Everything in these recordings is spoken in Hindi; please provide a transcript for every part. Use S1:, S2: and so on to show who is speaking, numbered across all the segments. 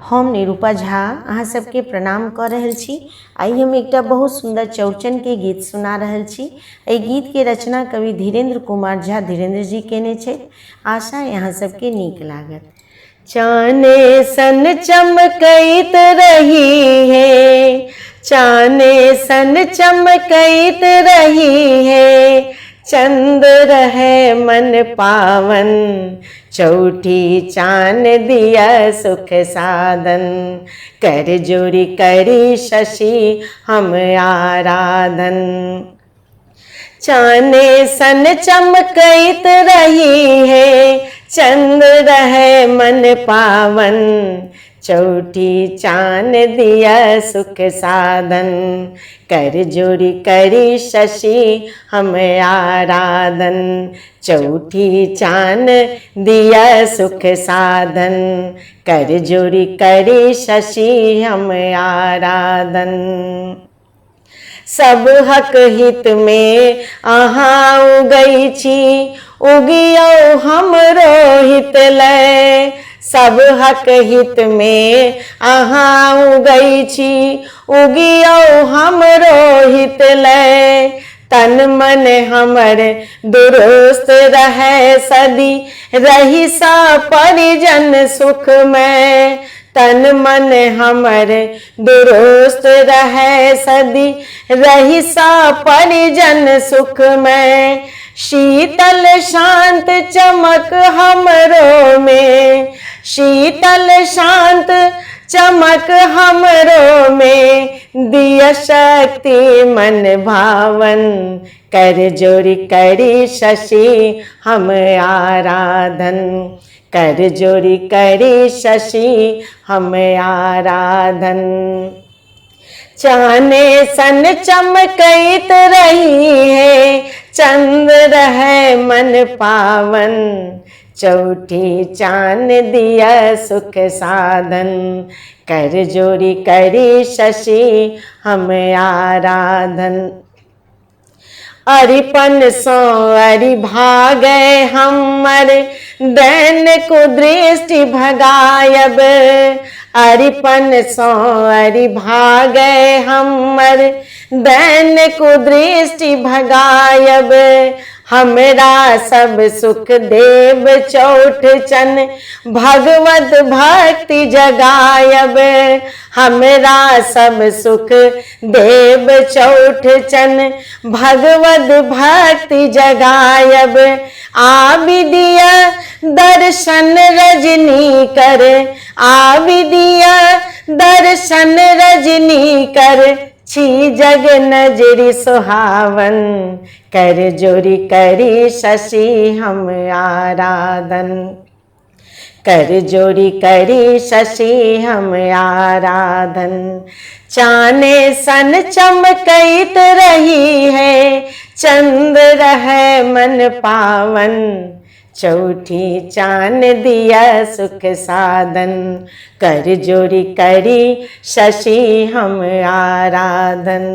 S1: हम निरूपा झा अहाँ सबके प्रणाम कर रहल छी। आई हम एकटा बहुत सुंदर चौड़चन के गीत सुना रहल छी। एहि गीत के रचना कवि धीरेन्द्र कुमार झा धीरेन्द्र जी केने छथि। आशा यहाँ सबके नीक लागत। चाने सन चमकैत रही है, चाने सन चमकैत रही है, चंद रहे मन पावन, चौठी चान दिया सुख साधन, कर जोरी करी शशि हम आराधन। चाने सन चमकैत रही है, चंद रहे मन पावन, चौठी चान दिया सुख साधन, कर जोरी करी शशि हम आराधन, चौठी चान दिया सुख साधन, कर जोरी करी शशि हम आराधन। सब हक हित में अहाँ उगई छी, उगियो हमरो हित लय। सब हक हित में अहाँ उगई छी, उगियो हमरो हित लय। तन मन हमर दुरुस्त रहे सदी, रही सा परिजन सुख में। तन मन हमर दुरुस्त रहे सदी, रही सा परिजन सुख में। शीतल शांत चमक हमरो में, शीतल शांत चमक हमरो में, दिया शक्ति मन भावन, कर जोरी करी शशि हम आराधन, कर जोरी करी शशि हम आराधन। चाने सन चमकैत रही है, चंद रहे मन पावन, चौठी चान दिया सुख साधन, कर जोरी करी शशि हम आराधन। अरिपन सो अरि भागे हमर, दैन कुदृष्टि भगायब। अरिपन सो अरि भागे हमर, दैन कुदृष्टि भगायब। हमरा सब सुख देव चौठ चन, भगवत भक्ति जगायब। हमरा सब सुख देव चौठ चन, भगवत भक्ति जगायब। आबिदिया दर्शन रजनी कर, आबिदिया दर्शन रजनी कर, छी जग नजरी सुहावन, कर जोरी करी शशि हम आराधन, कर जोरी करी शशि हम आराधन। चाने सन चमकैत रही है, चंद रहे मन पावन, चौठी चान दिया सुख साधन, कर जोरी करी शशि हम आराधन।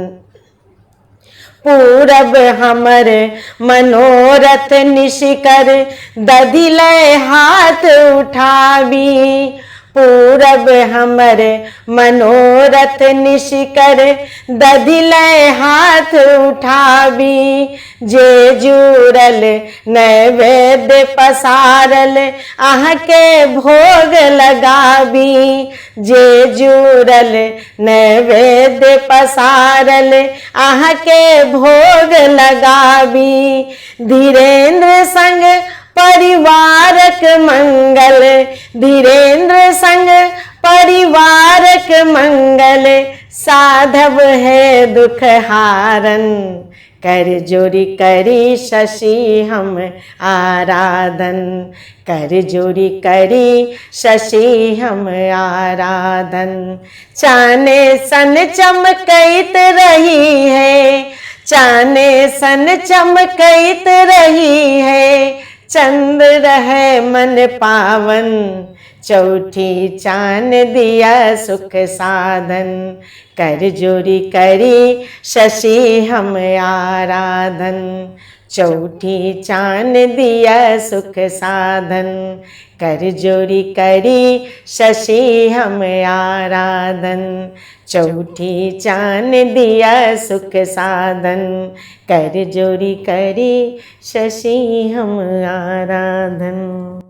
S1: पूरब हमर मनोरथ निशिकर, दधिलय हाथ उठाबी। पूरब हमर मनोरथ निशिकर, दधिलय हाथ उठाबी। जे जुरल नैवेद्य पसारल, अहाँ के भोग लगाबी। जे जुरल नैवेद्य पसारल, अहाँ के भोग लगाबी। धीरेन्द्र संग परिवारक मंगल, धीरेन्द्र संग परिवारक मंगल, साधव है दुख हारन, कर जोरी करी शशि हम आराधन, कर जोरी करी शशि हम आराधन। चाने सन चमकैत रही है, चाने सन चमकैत रही है, चंद रहे मन पावन, चौठी चान दिया सुख साधन, कर जोरी करी शशि हम आराधन। चौठी चांद दिया सुख साधन, कर जोरी करी शशि हम आराधन। चौठी चांद दिया सुख साधन, कर जोरी करी शशि हम आराधन।